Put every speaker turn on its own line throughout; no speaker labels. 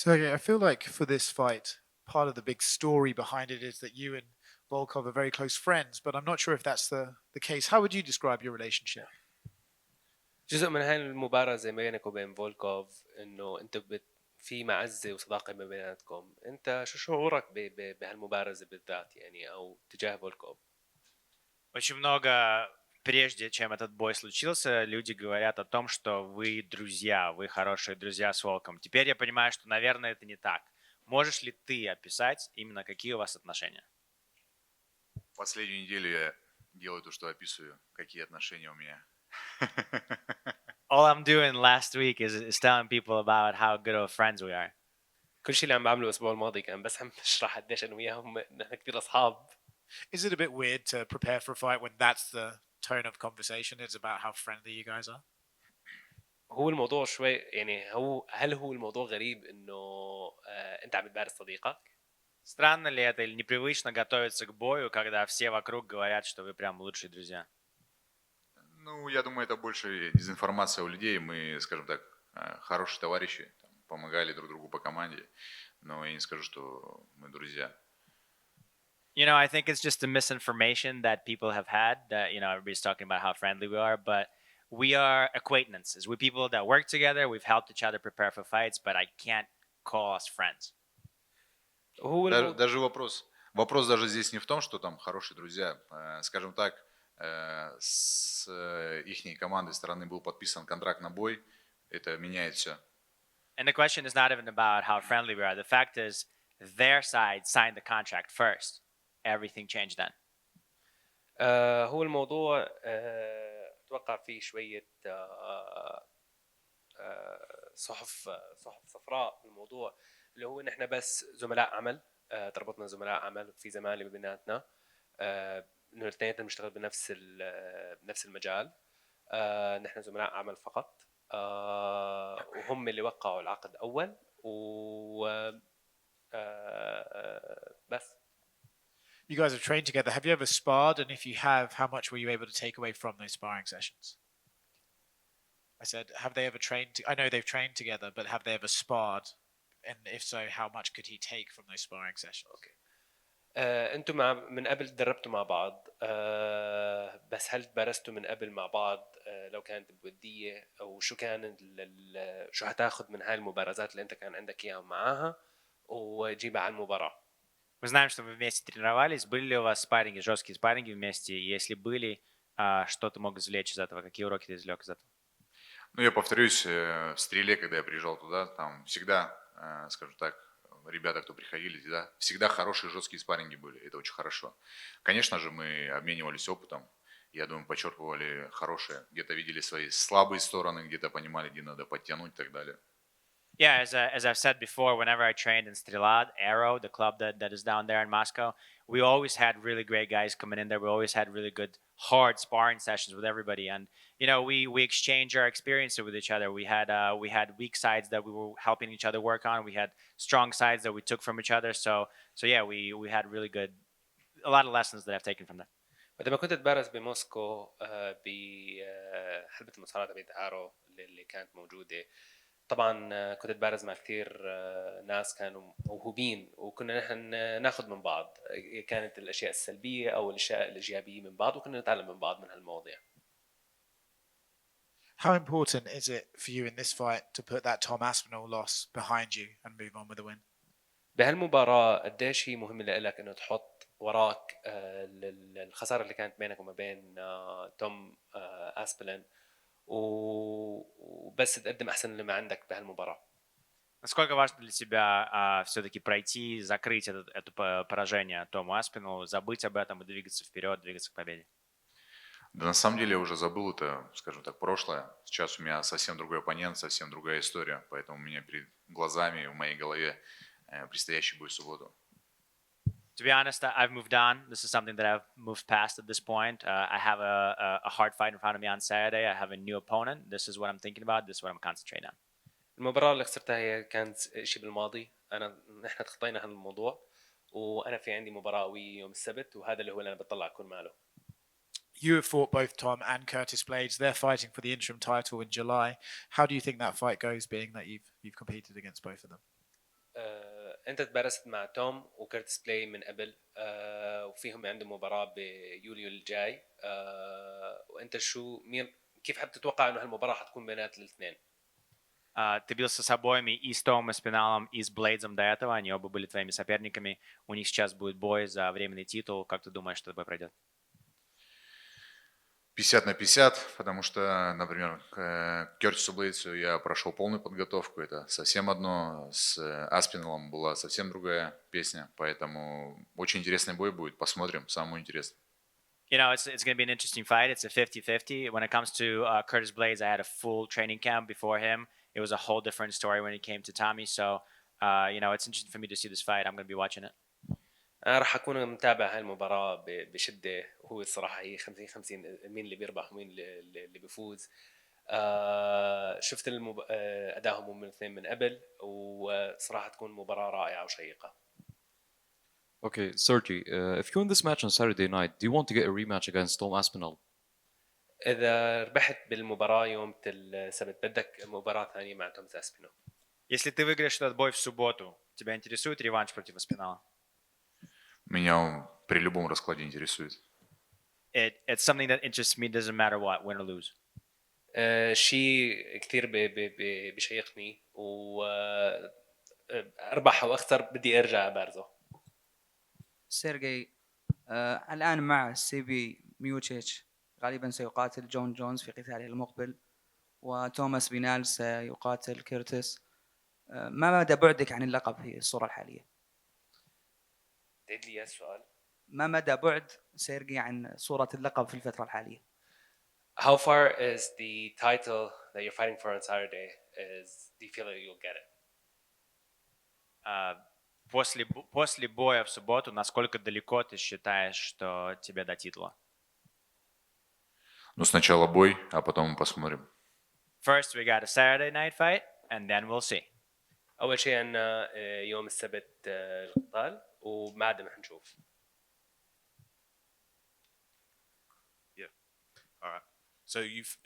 Sergey, I feel like for this fight, part of the big story behind it is that you and Volkov are very close friends, but I'm not sure if that's the case. How would you describe your relationship?
جزء من هاي المباراة زي ما بينك وبين فولكوف انه انت في معزة وصداقة ما بيناتكم. انت شو شعورك بهالمبارزة بالذات يعني او تجاه فولكوف؟
Очень много, прежде чем этот бой случился, люди говорят о том, что вы друзья, вы хорошие друзья с Волком. Теперь я понимаю, что, наверное, это не так. Можешь ли ты описать именно какие у вас отношения?
Последнюю неделю я делаю то, что описываю, какие отношения у меня.
All I'm doing last week is telling people about how good of friends we are.
كل شيء اللي عم بعمله الاسبوع الماضي كان بس عم بشرح قديش انا وياهم نحن كثير اصحاب.
Is it a bit weird to prepare for a fight when that's the tone of conversation? It's about how friendly you guys are.
هو الموضوع شوي يعني هل هو الموضوع غريب انه انت عم تبارز صديقك؟
Странно ли это или непривычно готовиться к бою, когда все вокруг говорят, что вы прям лучшие друзья?
Ну, я думаю, это больше дезинформация у людей. Мы, скажем так, хорошие товарищи, помогали друг другу по команде, но я не скажу, что мы друзья.
You know, I think it's just the misinformation that people have had that, you know, everybody's talking about how friendly we are, but we are acquaintances. We're people that work together. We've helped each other prepare for fights, but I can't call us friends.
هو
Даже вопрос даже здесь не в том, что там хорошие друзья. Скажем так, с ихней командой стороны был подписан контракт на бой. Это меняет все.
And the question is not even about how friendly we are. The fact is, their side signed the contract first. Everything changed then.
هو الموضوع اتوقع فيه شوية صحف صفراء بالموضوع اللي هو نحن بس زملاء عمل. تربطنا زملاء عمل في زمالة بيناتنا. انه الاثنين بنشتغل بنفس المجال. نحن زملاء عمل فقط. وهم اللي وقعوا العقد اول و بس.
You guys have trained together. Have you ever sparred? And if you have, how much were you able to take away from those sparring sessions? I said, have they ever trained? I know they've trained together, but have they ever sparred? And if so, how much could he take from those sparring sessions?
Okay. انتم من قبل تدربتوا مع بعض. بس هل تبارزتوا من قبل مع بعض لو كانت بودية او شو كان شو هتاخد من هاي المبارزات اللي انت كان عندك اياها معاها وجيبها على المباراة؟
Мы знаем, что вы вместе тренировались. Были ли у вас спарринги, жесткие спарринги вместе? И если были, что ты мог извлечь из этого? Какие уроки ты извлек из этого?
Ну, я повторюсь, в Стреле, когда я приезжал туда, там всегда, скажем так, ребята, кто приходили, да, всегда хорошие жесткие спарринги были. Это очень хорошо. Конечно же, мы обменивались опытом. Я думаю, подчерпывали хорошее. Где-то видели свои слабые стороны, где-то понимали, где надо подтянуть и так далее.
Yeah, as I've said before, whenever I trained in Strelad, Arrow, the club that is down there in Moscow, we always had really great guys coming in there. We always had really good, hard sparring sessions with everybody, and you know, we exchange our experiences with each other. We had weak sides that we were helping each other work on. We had strong sides that we took from each other. So yeah, we had really good, a lot of lessons that I've taken from that.
لما كنت تبارز بموسكو بحلبة المصارعة تبعت آرو اللي كانت موجودة. طبعا كنت اتبارز مع كثير ناس كانوا موهوبين وكنا نحن ناخذ من بعض. كانت الاشياء السلبيه او الاشياء الايجابيه من بعض وكنا نتعلم من بعض من هالمواضيع.
How important is it for you in this fight to put that Tom Aspinall loss behind you and move on with the win?
بهالمباراه قديش هي مهمه لك انه تحط وراك الخساره اللي كانت بينك وما بين توم اسبلين وبس تقدم احسن اللي ما عندك بهالمباراه.
Насколько важно для тебя все-таки пройти, закрыть это поражение Тому Аспиналу, забыть об этом и двигаться вперед, двигаться к победе?
Да на самом деле я уже забыл это, скажем так, прошлое. Сейчас у меня совсем другой оппонент, совсем другая история. Поэтому у меня перед глазами, в моей голове предстоящий бой в субботу.
To be honest, I've moved on. This is something that I've moved past at this point. I have a hard fight in front of me on Saturday. I have a new opponent. This is what I'm thinking about. This is what I'm concentrating on.
المباراة اللي خسرتها هي كانت شيء بالماضي. نحن تخطينا هذا الموضوع وأنا في عندي مباراة قوية يوم السبت وهذا اللي هو اللي أنا بطلع أكون معه.
You have fought both Tom and Curtis Blades. They're fighting for the interim title in July. How do you think that fight goes, being that you've competed against both of them?
انت تبارزت مع توم وكيرتس بلاي من قبل وفيهم عندهم مباراه بيوليو الجاي وانت كيف تتوقع انه هالمباراه حتكون بينات الاثنين؟
Ты бился с обоими, и с Томом Аспиналом, и с Блейдзом до этого. Они оба были твоими соперниками. У них сейчас будет бой за временный титул. Как ты думаешь, что бой пройдет?
50 на 50, потому что, например, к Кертису Блейдсу я прошел полную подготовку, это совсем одно, с Аспиналом была совсем другая песня, поэтому очень интересный бой будет, посмотрим, самое интересное.
You know, it's going to be an interesting fight. It's a 50-50. When it comes to Curtis Blades, I had a full training camp before him. It was a whole different story when it came to Tommy. So, you know, it's interesting for me to see this fight. I'm going to be watching it.
انا راح اكون متابع هاي المباراه بشده. هو الصراحه هي 50-50 مين اللي بيربح ومين اللي بيفوز. شفت ادائهم هم الاثنين من قبل وصراحه تكون مباراه رائعه وشيقه.
Okay, Sergey, if you win this match on Saturday night, do you want to get a rematch against Tom Aspinall?
اذا ربحت بالمباراه يوم السبت بدك مباراه ثانيه مع توم اسبينو.
Если ты выиграешь этот бой в субботу, тебя интересует реванш против Аспинала?
Меня он при любом раскладе интересует.
It's something that interests me, doesn't matter what, win or lose.
شيء كثير بيشيقني واربح او اخسر بدي ارجع ابارزه.
سيرجي الآن مع سيبي ميوتشيتش غالبا سيقاتل جون جونز في قتاله المقبل، وتوماس بينال سيقاتل كيرتس. ما مدى بعدك عن اللقب في الصورة الحالية؟
تعيد لي السؤال.
ما مدى بعد سيرجي عن صورة اللقب في الفترة الحالية؟
How far is the title that you're fighting for on Saturday? Do you feel that you'll get it?
После боя в субботу, насколько далеко ты считаешь, что тебе до титула?
Ну, сначала бой, а потом мы посмотрим.
First, we got a Saturday night fight, and then we'll see.
أول شيء عنا يوم السبت القتال وبعدها رح نشوف.
Yeah. All right. So you've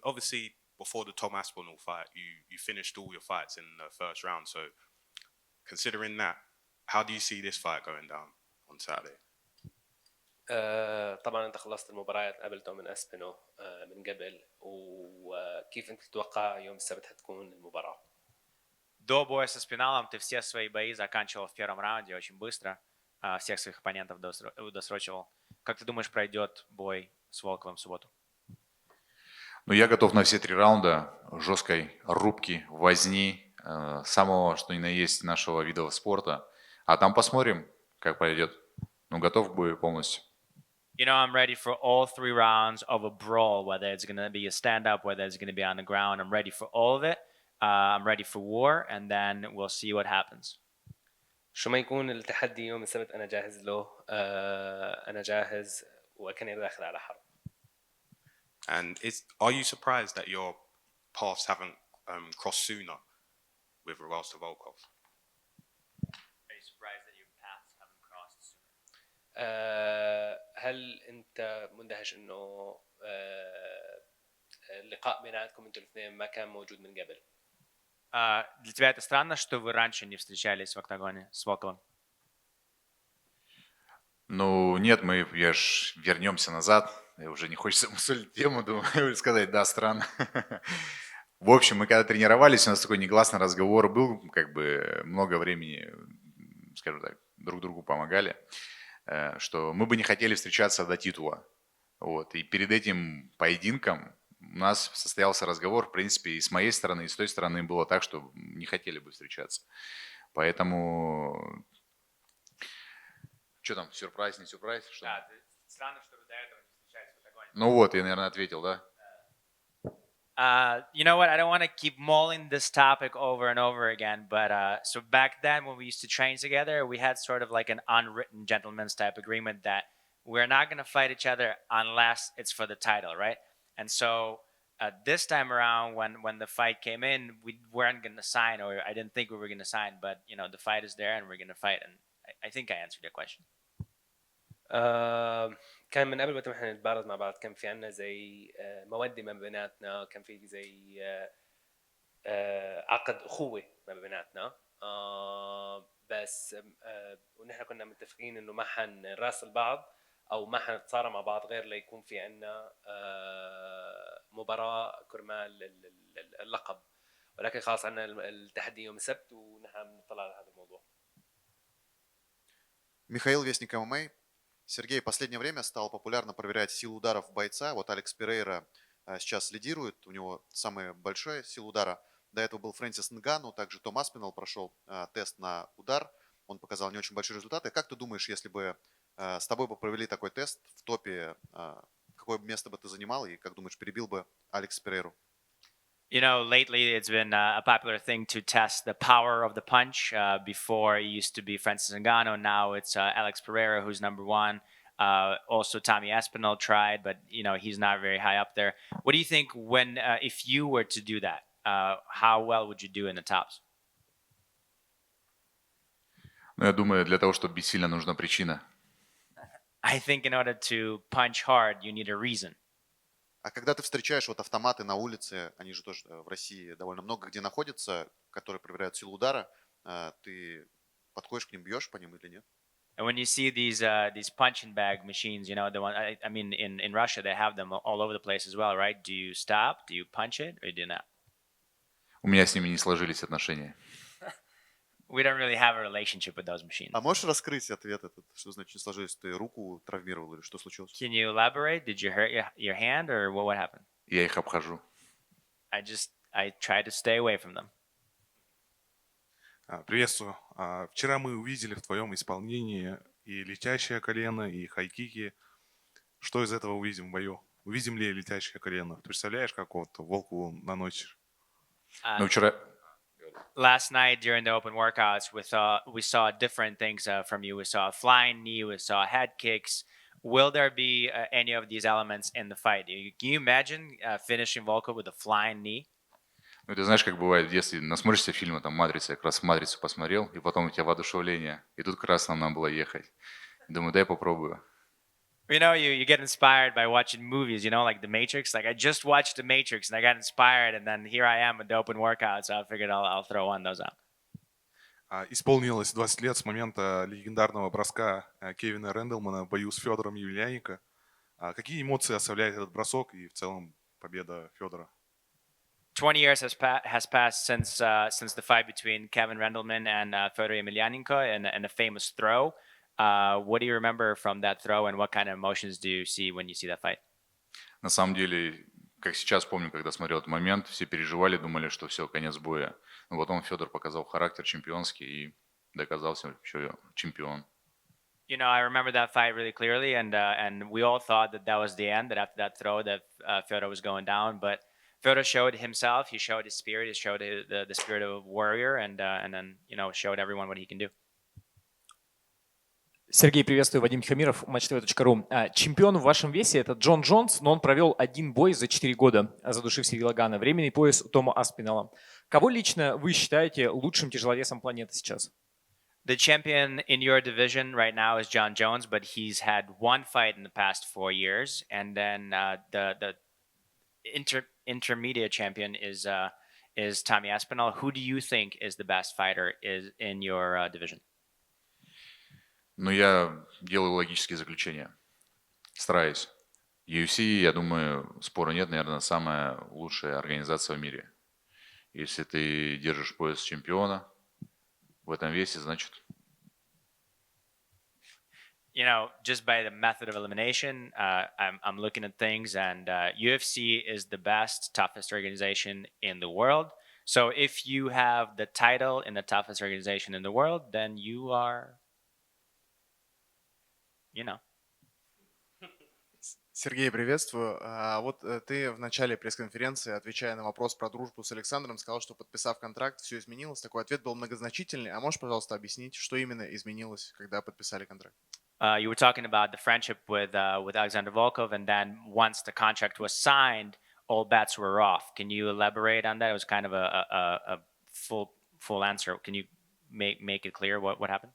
obviously before the Tom Aspinall fight, you finished all your fights in the first round. So considering that, how do you see this fight going down on Saturday?
طبعا انت خلصت المباريات قبل توم اسبينو من قبل وكيف انت تتوقع يوم السبت حتكون المباراه؟
До боя со Спиналом ты все свои бои заканчивал в первом раунде очень быстро, всех своих оппонентов досрочивал. Как ты думаешь, пройдет бой с Волковым в субботу?
Ну, я готов на все 3 раунда жесткой рубки, возни, самого, что ни на есть нашего вида спорта. А там посмотрим, как пойдет. Ну, готов к бою полностью.
You know, I'm ready for all 3 rounds of a brawl, whether it's going to be a stand-up, whether it's going to be on the ground. I'm ready for all of it. I'm ready for war, and then we'll see what happens.
شو ما يكون التحدي يوم السبت أنا جاهز له. أنا جاهز وكأني داخل على حرب.
And are you surprised that your paths haven't crossed sooner with regards to Volkov?
Are you surprised that your paths haven't crossed sooner?
هل أنت مندهش إنه اللقاء بيناتكم أنتوا الاثنين ما كان موجود من قبل؟
Для тебя это странно, что вы раньше не встречались в октагоне с Волковым?
Ну, нет, вернемся назад. Уже не хочется мусолить тему, думаю, сказать, да, странно. В общем, мы когда тренировались, у нас такой негласный разговор был, как бы много времени, скажем так, друг другу помогали, что мы бы не хотели встречаться до титула. Вот. И перед этим поединком у нас состоялся разговор, в принципе, и с моей стороны, и с той стороны было так, что не хотели бы встречаться. Поэтому... Что там, сюрприз, не сюрприз? Что?
Да, странно, что вы до этого не встречались в октагоне.
Ну вот, я, наверное, ответил, да?
You know what? I don't want to keep mulling this topic over and over again, but so back then when we used to train together, we had sort of like an unwritten gentleman's type agreement that we're not going to fight each other unless it's for the title, right? And so this time around, when the fight came in, we weren't going to sign, or I didn't think we were going to sign, but you know the fight is there and we're going to fight, and I think I answered your question.
كان من قبل ما احنا نتبارز مع بعض كان في عنا زي مودة ما بيناتنا، كان في زي عقد أخوة ما بيناتنا. بس ونحن كنا متفقين انه ما حنراسل بعض او ما حنتصارع مع بعض غير ليكون في عنا مباراة كرمال اللقب. ولكن خلاص عنا التحدي يوم السبت ونحن بنطلع على هذا الموضوع.
Михаил, Вестник ММА. Сергей, в последнее время стало популярно проверять силу ударов бойца. Вот Алекс Перейра сейчас лидирует, у него самая большая сила удара. До этого был Фрэнсис Нгану, также Том Аспинall прошел тест на удар. Он показал не очень большие результаты. Как ты думаешь, если бы с тобой бы провели такой тест в топе, какое место бы ты занимал и, как думаешь, перебил бы Алекс Перейру?
You know, lately it's been a popular thing to test the power of the punch. Before it used to be Francis Ngannou, now it's Alex Pereira who's number one. Also, Tommy Aspinall tried, but you know he's not very high up there. What do you think when, if you were to do that, how well would you do in the tops?
Ну, я думаю, для того, чтобы бить сильно, нужна причина.
I think in order to punch hard, you need a reason.
А когда ты встречаешь вот автоматы на улице, они же тоже в России довольно много где находятся, которые проверяют силу удара, ты подходишь к ним, бьешь по ним или нет?
And when you see these punching bag machines, you know the one. I mean, in Russia they have them all over the place as well, right? Do you stop? Do you punch it, or do you not?
У меня с ними не сложились отношения.
We don't really have a relationship with those machines.
А можешь раскрыть ответ этот? Что значит не сложилось? Ты руку травмировал или что случилось?
Can you elaborate? Did you hurt your hand, or what happened?
Я их обхожу.
I try to stay away from them.
Приветствую. Вчера мы увидели в твоем исполнении и летящее колено, и хайкики. Что из этого увидим в бою? Увидим ли летящее колено? Представляешь, как вот волку наносишь?
Ну, вчера...
Last night during the open workouts, we saw different things from you. We saw a flying knee, we saw head kicks. Will there be any of these elements in the fight? Can you imagine finishing Volkov with a flying knee?
Ну, ты знаешь, как бывает в детстве, насмотришься фильмы, там, «Матрица», я как раз «Матрицу» посмотрел, и потом у тебя воодушевление. И тут как раз нам надо было ехать. Думаю, дай попробую.
You know, you get inspired by watching movies, you know, like The Matrix. Like I just watched The Matrix and I got inspired, and then here I am with the open workout, so I figured I'll throw one of those out.
Исполнилось 20 лет с момента легендарного броска Кевина Рэндалмана в бою с Федором Емельяненко. Какие эмоции оставляет этот бросок и в целом победа Федора?
20 years has passed since the fight between Kevin Randleman and Fedor Emelianenko and a famous throw. What do you remember from that throw, and what kind of emotions do you see when you see that fight?
На самом деле, как сейчас помню, когда смотрел этот момент, все переживали, думали, что все, конец боя. Но потом Федор показал характер чемпионский и доказался, что чемпион.
You know, I remember that fight really clearly, and we all thought that was the end, that after that throw that Fedor was going down, but Fedor showed himself, he showed his spirit, he showed the spirit of a warrior, and then, you know, showed everyone what he can do.
Сергей, приветствую, Вадим Тихомиров, matchtv.ru. Чемпион в вашем весе – это Джон Джонс, но он провел один бой за 4 года, задушив Сирила Гана. Временный пояс у Тома Аспинала. Кого лично вы считаете лучшим тяжеловесом планеты сейчас?
The champion in your division right now is Jon Jones, but he's had one fight in the past 4 years, and then the intermediate champion is Tommy Aspinall. Who do you think is the best fighter in your division?
Но я делаю логические заключения. Стараюсь. UFC, я думаю, спора нет, наверное, самая лучшая организация в мире. Если ты держишь пояс чемпиона в этом весе, значит...
You know, just by the method of elimination, I'm looking at things, and UFC is the best, toughest organization in the world. So if you have the title in the toughest organization in the world, then you are, you know.
Сергей, приветствую. Вот ты в начале пресс-конференции, отвечая на вопрос про дружбу с Александром, сказал, что подписав контракт, все изменилось. Такой ответ был многозначительный. А можешь, пожалуйста, объяснить, что именно изменилось, когда подписали контракт?
You were talking about the friendship with Alexander Volkov, and then once the contract was signed, all bets were off. Can you elaborate on that? It was kind of a full answer. Can you make it clear what happened?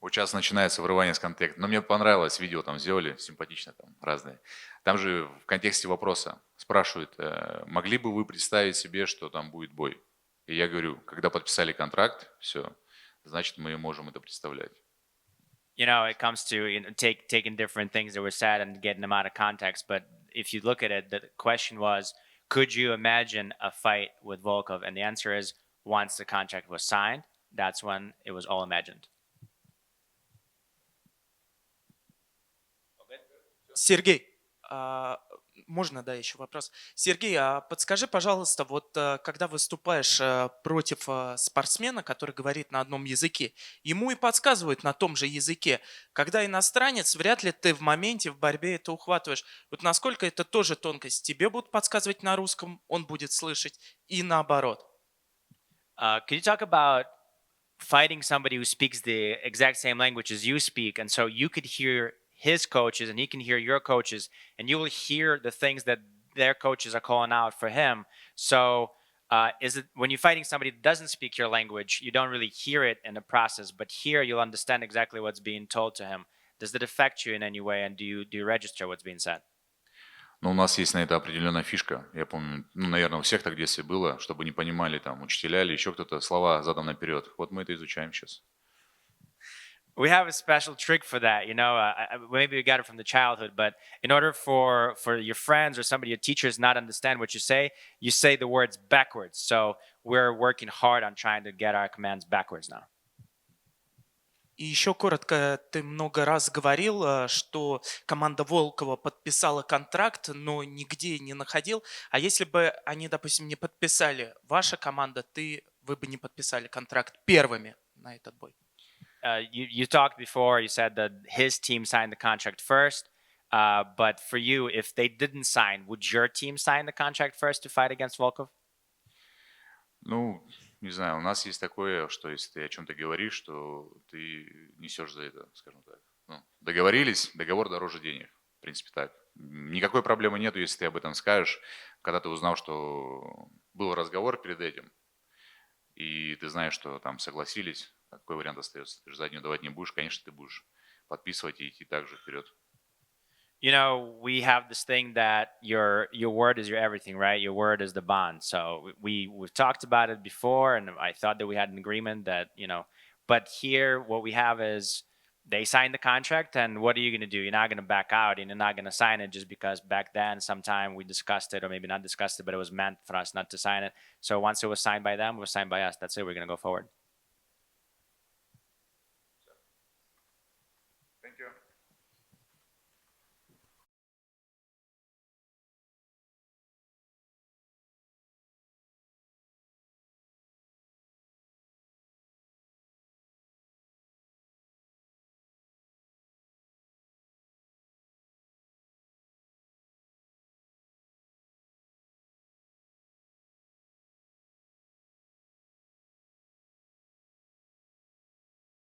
Вот сейчас начинается вырывание с контекста. Но мне понравилось, видео там сделали, симпатично, там разные. Там же в контексте вопроса спрашивают, могли бы вы представить себе, что там будет бой? И я говорю, когда подписали контракт, все, значит, мы можем это представлять.
You know, it comes to taking different things that were said and getting them out of context. But if you look at it, the question was, could you imagine a fight with Volkov? And the answer is, once the contract was signed, that's when it was all imagined.
Сергей, можно, да, еще вопрос? Сергей, а подскажи, пожалуйста, вот когда выступаешь против спортсмена, который говорит на одном языке, ему и подсказывают на том же языке. Когда иностранец, вряд ли ты в моменте, в борьбе это ухватываешь. Вот насколько это тоже тонкость? Тебе будут подсказывать на русском, он будет слышать, и наоборот.
Could you talk about fighting somebody who speaks the exact same language as you speak, and so you could hear his coaches and he can hear your coaches, and you will hear the things that their coaches are calling out for him. So is it when you're fighting somebody that doesn't speak your language, you don't really hear it in the process, but here you'll understand exactly what's being told to him. Does it affect you in any way, and do you register what's being said?
Но у нас есть на это определенная фишка. Я помню, ну, наверное, у всех так в детстве было, чтобы не понимали там учителя или еще кто-то слова задом наперед. Вот мы это изучаем сейчас.
We have a special trick for that, you know. Maybe we got it from the childhood, but in order for your friends or somebody, your teachers, not understand what you say the words backwards. So we're working hard on trying to get our commands backwards now.
И еще коротко, ты много раз говорил, что команда Волкова подписала контракт, но нигде не находил. А если бы они, допустим, не подписали, ваша команда, вы бы не подписали контракт первыми на этот бой?
You talked before, you said that his team signed the contract first, but for you, if they didn't sign, would your team sign the contract first to fight against Volkov?
Ну, не знаю, у нас есть такое, что если ты о чем-то говоришь, что ты несешь за это, скажем так. Ну, договорились, договор дороже денег. В принципе, так. Никакой проблемы нету, если ты об этом скажешь, когда ты узнал, что был разговор перед этим, и ты знаешь, что там согласились, какой вариант остается? Ты же заднюю давать не будешь, конечно, ты будешь подписывать и идти также вперед.
You know, we have this thing that your word is your everything, right? Your word is the bond. So we've talked about it before, and I thought that we had an agreement that, you know, but here what we have is they signed the contract, and what are you going to do? You're not going to back out, and you're not going to sign it just because back then sometime we discussed it, or maybe not discussed it, but it was meant for us not to sign it. So once it was signed by them, it was signed by us. That's it. We're going to go forward.
Thank you.